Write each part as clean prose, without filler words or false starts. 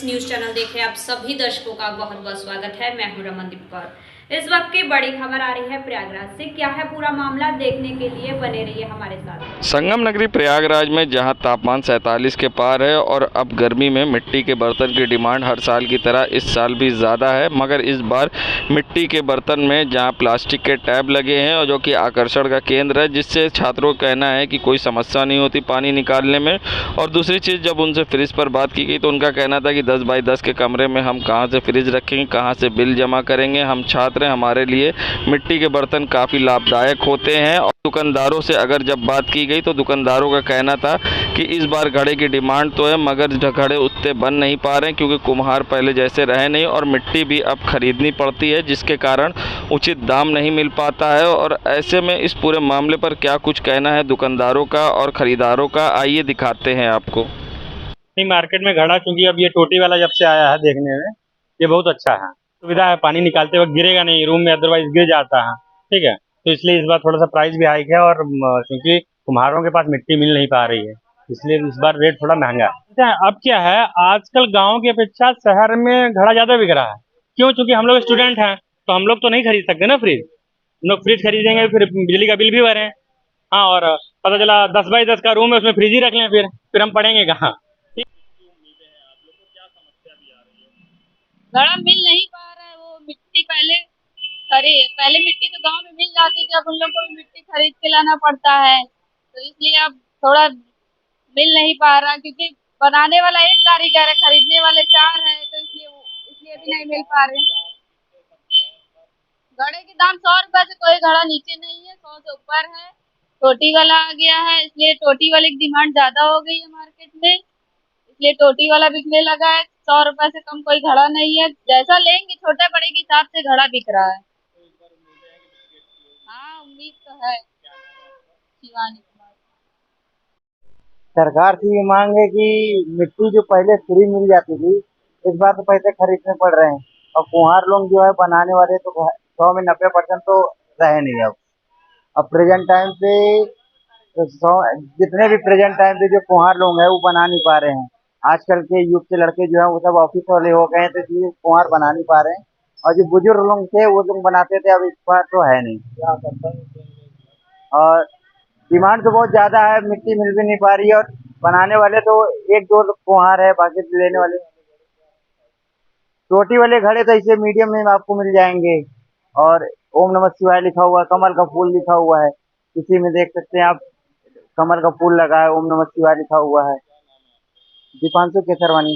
X news channel देख रहे आप सभी दर्शकों का बहुत बहुत स्वागत है। मैं हूं रमनदीप कौर। इस वक्त की बड़ी खबर आ रही है प्रयागराज से। क्या है पूरा मामला, देखने के लिए बने रहिए हमारे साथ। संगम नगरी प्रयागराज में जहां तापमान 47 के पार है और अब गर्मी में मिट्टी के बर्तन की डिमांड हर साल की तरह इस साल भी ज़्यादा है, मगर इस बार मिट्टी के बर्तन में जहां प्लास्टिक के टैब लगे हैं और जो कि आकर्षण का केंद्र है, जिससे छात्रों का कहना है कि कोई समस्या नहीं होती पानी निकालने में। और दूसरी चीज़, जब उनसे फ्रिज पर बात की गई तो उनका कहना था कि 10 बाई 10 के कमरे में हम कहाँ से फ्रिज रखेंगे, कहाँ से बिल जमा करेंगे। हम छात्र हैं, हमारे लिए मिट्टी के बर्तन काफ़ी लाभदायक होते हैं। और दुकानदारों से अगर जब बात की गई तो दुकानदारों का कहना था कि इस बार घड़े की डिमांड तो है, मगर घड़े उतने बन नहीं पा रहे हैं क्योंकि कुम्हार पहले जैसे रहे नहीं और मिट्टी भी अब खरीदनी पड़ती है, जिसके कारण उचित दाम नहीं मिल पाता है। और ऐसे में इस पूरे मामले पर क्या कुछ कहना है दुकानदारों का और ख़रीदारों का, आइए दिखाते हैं आपको। नहीं, मार्केट में घड़ा, क्योंकि अब ये टोटी वाला जब से आया है देखने में, ये बहुत अच्छा है, सुविधा है। पानी निकालते वक्त गिरेगा नहीं रूम में, अदरवाइज गिर जाता है। ठीक है, तो इसलिए इस बार थोड़ा सा प्राइस भी हाइक है और क्योंकि कुम्हारों के पास मिट्टी मिल नहीं पा रही है, इसलिए इस बार रेट थोड़ा महंगा है। अच्छा, अब क्या है, आजकल गाँव की अपेक्षा शहर में घड़ा ज्यादा बिक रहा है। क्यों? चूंकि हम लोग स्टूडेंट हैं तो हम लोग तो नहीं खरीद सकते ना फ्रिज। हम लोग फ्रिज खरीदेंगे फिर बिजली का बिल भी भरें। हाँ, और पता चला 10 बाई 10 का रूम है, उसमें फ्रिज ही रख लें, फिर हम पढ़ेंगे कहाँ। घड़ा मिल नहीं पा रहा है। वो मिट्टी पहले मिट्टी तो गांव में मिल जाती थी, अब उन लोगों को भी मिट्टी खरीद के लाना पड़ता है, तो इसलिए अब थोड़ा मिल नहीं पा रहा, क्योंकि बनाने वाला एक कारीगर है, खरीदने वाले 4 है, तो इसलिए भी नहीं मिल पा रहे। घड़े के दाम 100 रुपए से कोई घड़ा नीचे नहीं है, 100 से ऊपर है। टोटी वाला आ गया है, इसलिए टोटी वाले की डिमांड ज्यादा हो गई है मार्केट में, इसलिए टोटी वाला बिकने लगा है। 100 रुपए से कम कोई घड़ा नहीं है, जैसा लेंगे छोटे बड़े के हिसाब से घड़ा बिक रहा है। हाँ, उम्मीद तो है। शिवानी कुमार। सरकार से ये मांग है कि मिट्टी जो पहले फ्री मिल जाती थी, इस बार तो पैसे खरीदने पड़ रहे हैं। और कुम्हार लोग जो है बनाने वाले तो 100 में 90% तो रहे नहीं। अब प्रेजेंट टाइम पे तो 100 जितने भी प्रेजेंट टाइम पे जो कुम्हार लोग हैं वो बना नहीं पा रहे हैं। आजकल के युग के लड़के जो है वो सब ऑफिस वाले हो गए हैं, तो इसलिए कुम्हार बना नहीं पा रहे हैं। और जो बुजुर्ग लोग थे वो लोग बनाते थे, अब इस बार तो है नहीं। और डिमांड तो बहुत ज्यादा है, मिट्टी मिल भी नहीं पा रही है। और बनाने वाले तो 1-2 कुम्हार है, बाकी लेने वाले छोटी वाले घड़े तो इसे मीडियम में आपको मिल जाएंगे। और ओम नमः शिवाय लिखा हुआ है, कमल का फूल लिखा हुआ है, इसी में देख सकते हैं आप, कमल का फूल लगा है, ओम नमः शिवाय लिखा हुआ है। दीपांशु केसरवानी।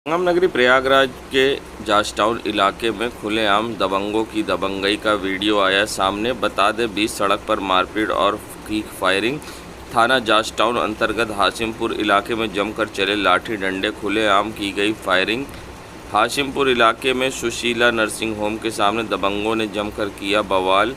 संगम नगरी प्रयागराज के जॉर्जटाउन इलाके में खुलेआम दबंगों की दबंगई का वीडियो आया सामने। बता दें, 20 सड़क पर मारपीट और की फायरिंग। थाना जॉर्जटाउन अंतर्गत हाशिमपुर इलाके में जमकर चले लाठी डंडे, खुलेआम की गई फायरिंग। हाशिमपुर इलाके में सुशीला नर्सिंग होम के सामने दबंगों ने जमकर किया बवाल,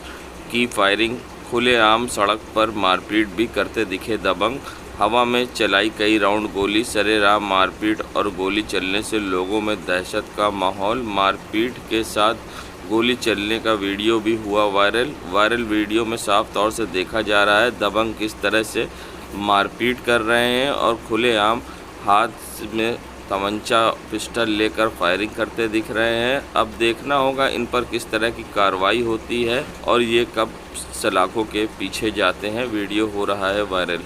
की फायरिंग। खुलेआम सड़क पर मारपीट भी करते दिखे दबंग। हवा में चलाई कई राउंड गोली, सरेराम मारपीट और गोली चलने से लोगों में दहशत का माहौल। मारपीट के साथ गोली चलने का वीडियो भी हुआ वायरल वीडियो में साफ तौर से देखा जा रहा है दबंग किस तरह से मारपीट कर रहे हैं और खुलेआम हाथ में तमंचा पिस्टल लेकर फायरिंग करते दिख रहे हैं। अब देखना होगा इन पर किस तरह की कार्रवाई होती है और ये कब सलाखों के पीछे जाते हैं। वीडियो हो रहा है वायरल।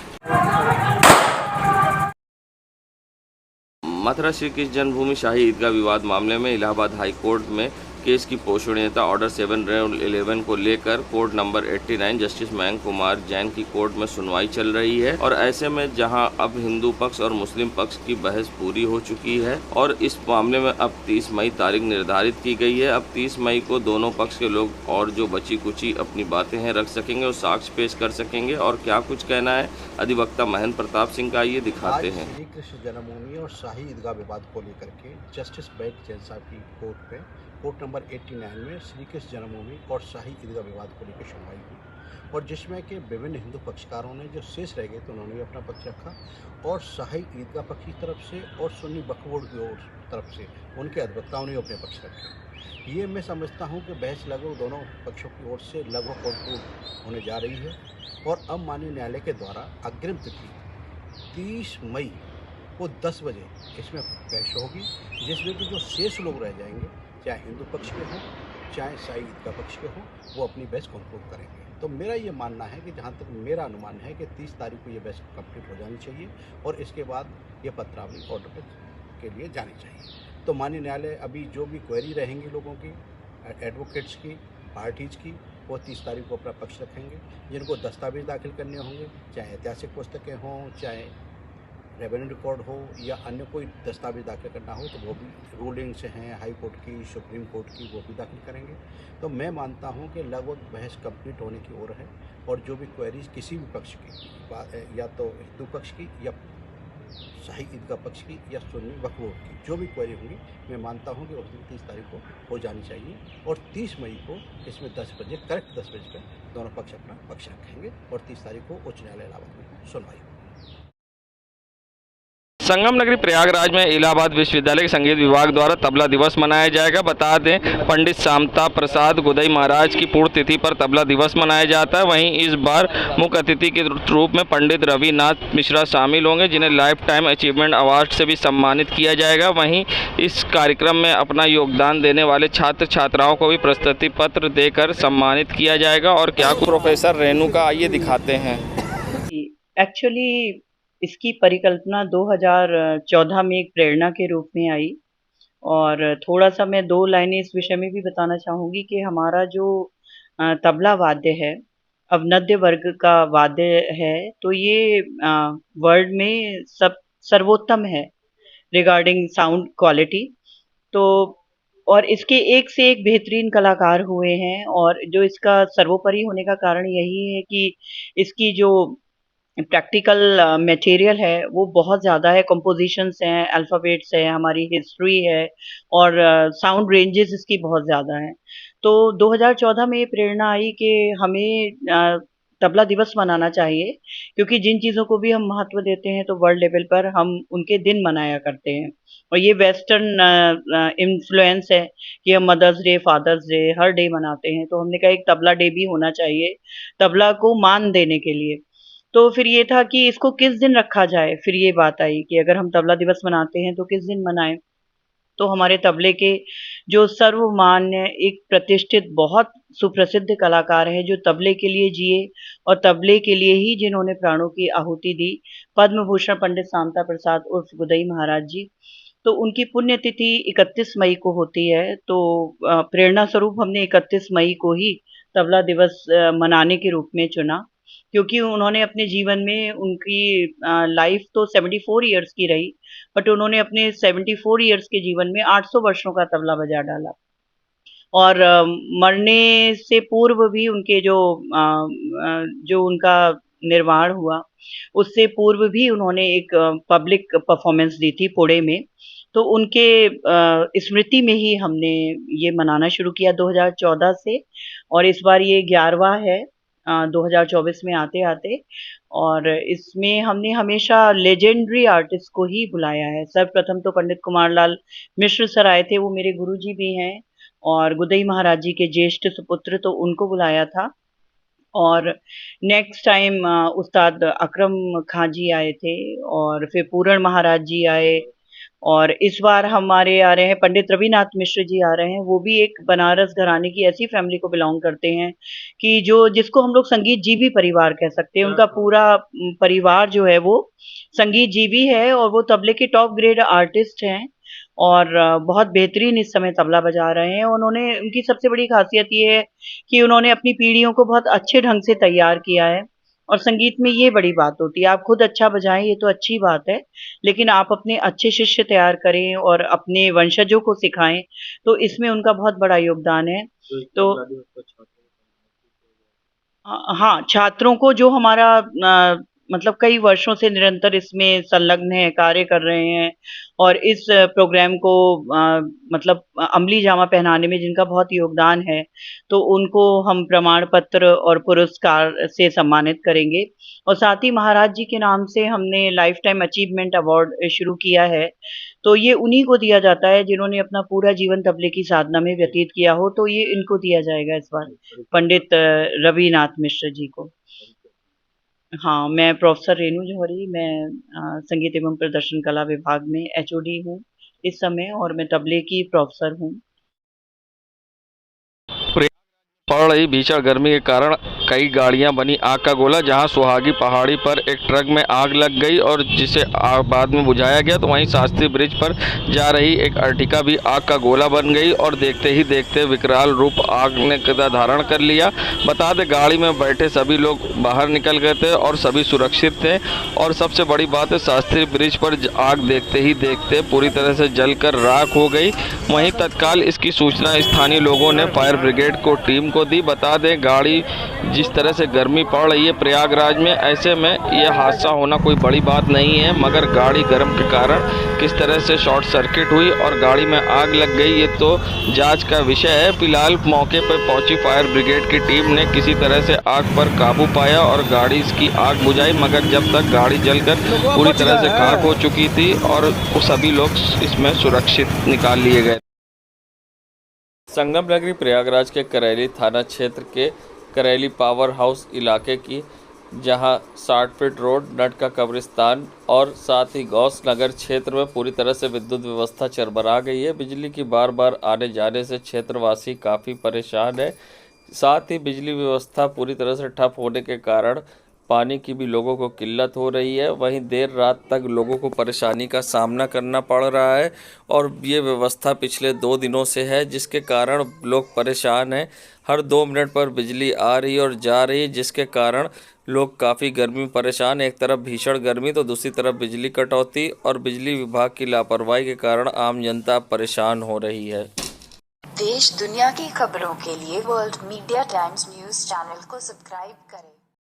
मथुरा श्री कृष्ण जन्मभूमि शाही ईदगाह विवाद मामले में इलाहाबाद हाई कोर्ट में केस की पोषणीयता ऑर्डर 7/11 को लेकर court number 89 justice Mayank Kumar Jain की कोर्ट में सुनवाई चल रही है। और ऐसे में जहां अब हिंदू पक्ष और मुस्लिम पक्ष की बहस पूरी हो चुकी है और इस मामले में अब 30 मई तारीख निर्धारित की गई है। अब 30 मई को दोनों पक्ष के लोग और जो बची कुची अपनी बातें हैं रख सकेंगे और साक्ष्य पेश कर सकेंगे। और क्या कुछ कहना है अधिवक्ता महेंद्र प्रताप सिंह का, ये दिखाते हैं। श्री कृष्ण जन्मभूमि और शाही ईदगाह विवाद को लेकर के जस्टिस मयंक जैन साहब की कोर्ट में कोर्ट नंबर 89 में श्री कृष्ण जन्मभूमि और शाही ईदगाह विवाद को लेकर सुनवाई हुई और जिसमें कि विभिन्न हिंदू पक्षकारों ने जो शेष रह गए तो उन्होंने भी अपना पक्ष रखा और शाही ईदगाह पक्ष की तरफ से और सुन्नी वक्फ बोर्ड की तरफ से उनके अधिवक्ताओं ने अपने पक्ष रखे। ये मैं समझता हूँ कि बहस लगभग दोनों पक्षों की ओर से लगभग कंक्लूड होने जा रही है और अब माननीय न्यायालय के द्वारा अग्रिम तिथि 30 मई वो 10 बजे इसमें पेश होगी, जिसमें कि जो शेष लोग रह जाएंगे, चाहे हिंदू पक्ष के हों चाहे शाही ईदगाह पक्ष के हों, वो अपनी बहस कंक्लूड करेंगे। तो मेरा ये मानना है कि जहाँ तक मेरा अनुमान है कि 30 तारीख को ये बहस कंप्लीट हो जानी चाहिए और इसके बाद ये पत्रावली ऑर्डर के लिए जानी चाहिए। तो माननीय न्यायालय अभी जो भी क्वेरी रहेंगी लोगों की, एडवोकेट्स की, पार्टीज़ की, वो 30 तारीख को अपना पक्ष रखेंगे। जिनको दस्तावेज दाखिल करने होंगे, चाहे ऐतिहासिक पुस्तकें हों, चाहे रेवेन्यू रिकॉर्ड हो या अन्य कोई दस्तावेज दाखिल करना हो, तो वो भी रूलिंग्स हैं हाई कोर्ट की, सुप्रीम कोर्ट की, वो भी दाखिल करेंगे। तो मैं मानता हूं कि लगभग बहस कंप्लीट होने की ओर है और जो भी क्वेरीज किसी भी पक्ष की, या तो हिंदू पक्ष की या शाही ईदगाह पक्ष की या सुन्नी वक्फ बोर्ड की, जो भी क्वेरी होंगी, मैं मानता हूं कि उस दिन 30 तारीख को हो जानी चाहिए और 30 मई को इसमें 10 बजे, करेक्ट 10 बजे पर दोनों पक्ष अपना पक्ष रखेंगे और 30 तारीख को उच्च न्यायालय इलाहाबाद में सुनवाई होगी। संगम नगरी प्रयागराज में इलाहाबाद विश्वविद्यालय के संगीत विभाग द्वारा तबला दिवस मनाया जाएगा। बता दें, पंडित शामता प्रसाद गोदई महाराज की पूर्ण तिथि पर तबला दिवस मनाया जाता है। वहीं इस बार मुख्य अतिथि के रूप में पंडित रविनाथ मिश्रा शामिल होंगे, जिन्हें लाइफ टाइम अचीवमेंट अवार्ड से भी सम्मानित किया जाएगा। वहीं इस कार्यक्रम में अपना योगदान देने वाले छात्र छात्राओं को भी प्रशस्ति पत्र देकर सम्मानित किया जाएगा। और क्या प्रोफेसर रेणुका, आइए दिखाते हैं। एक्चुअली इसकी परिकल्पना 2014 में एक प्रेरणा के रूप में आई और थोड़ा सा मैं 2 लाइनें इस विषय में भी बताना चाहूँगी कि हमारा जो तबला वाद्य है, अवनद्य वर्ग का वाद्य है, तो ये वर्ल्ड में सर्वोत्तम है रिगार्डिंग साउंड क्वालिटी। तो और इसके एक से एक बेहतरीन कलाकार हुए हैं और जो इसका सर्वोपरि होने का कारण यही है कि इसकी जो प्रैक्टिकल मटेरियल है वो बहुत ज़्यादा है, कंपोजिशंस हैं, अल्फ़ाबेट्स है, हमारी हिस्ट्री है और साउंड रेंजेस इसकी बहुत ज़्यादा हैं। तो 2014 में ये प्रेरणा आई कि हमें तबला दिवस मनाना चाहिए, क्योंकि जिन चीज़ों को भी हम महत्व देते हैं तो वर्ल्ड लेवल पर हम उनके दिन मनाया करते हैं और ये वेस्टर्न इन्फ्लुएंस है कि हम मदर्स डे, फादर्स डे हर डे मनाते हैं। तो हमने कहा एक तबला डे भी होना चाहिए, तबला को मान देने के लिए। तो फिर ये था कि इसको किस दिन रखा जाए, फिर ये बात आई कि अगर हम तबला दिवस मनाते हैं तो किस दिन मनाएं। तो हमारे तबले के जो सर्वमान्य एक प्रतिष्ठित बहुत सुप्रसिद्ध कलाकार हैं जो तबले के लिए जिए और तबले के लिए ही जिन्होंने प्राणों की आहुति दी, पद्म भूषण पंडित शामता प्रसाद उर्फ गोदई महाराज जी, तो उनकी पुण्यतिथि 31 मई को होती है। तो प्रेरणा स्वरूप हमने 31 मई को ही तबला दिवस मनाने के रूप में चुना, क्योंकि उन्होंने अपने जीवन में उनकी लाइफ तो 74 इयर्स की रही, बट उन्होंने अपने 74 इयर्स के जीवन में 800 वर्षों का तबला बजा डाला और मरने से पूर्व भी उनके जो उनका निर्वाण हुआ, उससे पूर्व भी उन्होंने एक पब्लिक परफॉर्मेंस दी थी पुणे में। तो उनके स्मृति में ही हमने ये मनाना शुरू किया 2014 से और इस बार ये 11वां है 2024 में आते-आते। और इसमें हमने हमेशा लेजेंडरी आर्टिस्ट को ही बुलाया है। सर्वप्रथम तो पंडित कुमार लाल मिश्र सर आए थे, वो मेरे गुरुजी भी हैं और गोदई महाराज जी के ज्येष्ठ सुपुत्र, तो उनको बुलाया था। और नेक्स्ट टाइम उस्ताद अकरम खां जी आए थे और फिर पूरण महाराज जी आए और इस बार हमारे आ रहे हैं पंडित रविनाथ मिश्र जी आ रहे हैं। वो भी एक बनारस घराने की ऐसी फैमिली को बिलोंग करते हैं कि जिसको हम लोग संगीत जीवी परिवार कह सकते हैं। उनका पूरा परिवार जो है वो संगीत जीवी है और वो तबले के टॉप ग्रेड आर्टिस्ट हैं और बहुत बेहतरीन इस समय तबला बजा रहे हैं। उन्होंने उनकी सबसे बड़ी खासियत ये है कि उन्होंने अपनी पीढ़ियों को बहुत अच्छे ढंग से तैयार किया है और संगीत में ये बड़ी बात होती है। आप खुद अच्छा बजाएं ये तो अच्छी बात है, लेकिन आप अपने अच्छे शिष्य तैयार करें और अपने वंशजों को सिखाएं, तो इसमें उनका बहुत बड़ा योगदान है। तो हाँ, छात्रों को जो हमारा मतलब कई वर्षों से निरंतर इसमें संलग्न है, कार्य कर रहे हैं और इस प्रोग्राम को मतलब अमली जामा पहनाने में जिनका बहुत योगदान है, तो उनको हम प्रमाण पत्र और पुरस्कार से सम्मानित करेंगे। और साथ ही महाराज जी के नाम से हमने लाइफ टाइम अचीवमेंट अवार्ड शुरू किया है, तो ये उन्हीं को दिया जाता है जिन्होंने अपना पूरा जीवन तबले की साधना में व्यतीत किया हो, तो ये इनको दिया जाएगा इस बार, पंडित रविनाथ मिश्र जी को। हाँ, मैं प्रोफ़ेसर रेणु जौहरी, मैं संगीत एवं प्रदर्शन कला विभाग में एचओडी हूँ इस समय और मैं तबले की प्रोफ़ेसर हूँ। पड़ रही भीषण गर्मी के कारण कई गाड़ियां बनी आग का गोला। जहां सुहागी पहाड़ी पर एक ट्रक में आग लग गई और जिसे बाद में बुझाया गया, तो वहीं शास्त्री ब्रिज पर जा रही एक अर्टिका भी आग का गोला बन गई और देखते ही देखते विकराल रूप आग ने धारण कर लिया। बता दें, गाड़ी में बैठे सभी लोग बाहर निकल गए थे और सभी सुरक्षित थे। और सबसे बड़ी बात है, शास्त्री ब्रिज पर आग देखते ही देखते पूरी तरह से जलकर राख हो गई। वहीं तत्काल इसकी सूचना स्थानीय लोगों ने फायर ब्रिगेड को टीम को दी। बता दें, गाड़ी जिस तरह से गर्मी पड़ रही है प्रयागराज में, ऐसे में यह हादसा होना कोई बड़ी बात नहीं है, मगर गाड़ी गर्म के कारण किस तरह से शॉर्ट सर्किट हुई और गाड़ी में आग लग गई, ये तो जांच का विषय है। फिलहाल मौके पर पहुंची फायर ब्रिगेड की टीम ने किसी तरह से आग पर काबू पाया और गाड़ी की आग बुझाई, मगर जब तक गाड़ी जलकर पूरी तरह से खाक हो चुकी थी और सभी लोग इसमें सुरक्षित निकाल लिए गए। संगम नगरी प्रयागराज के करैली थाना क्षेत्र के करैली पावर हाउस इलाके की, जहां 60 फीट रोड, नट का कब्रिस्तान और साथ ही गौस नगर क्षेत्र में पूरी तरह से विद्युत व्यवस्था चरमरा गई है। बिजली की बार बार आने जाने से क्षेत्रवासी काफ़ी परेशान है। साथ ही बिजली व्यवस्था पूरी तरह से ठप होने के कारण पानी की भी लोगों को किल्लत हो रही है। वहीं देर रात तक लोगों को परेशानी का सामना करना पड़ रहा है और ये व्यवस्था पिछले 2 दिनों से है, जिसके कारण लोग परेशान हैं। हर 2 मिनट पर बिजली आ रही और जा रही, जिसके कारण लोग काफ़ी गर्मी में परेशान। एक तरफ भीषण गर्मी तो दूसरी तरफ बिजली कटौती और बिजली विभाग की लापरवाही के कारण आम जनता परेशान हो रही है। देश दुनिया की खबरों के लिए world media times news channel को सब्सक्राइब करें।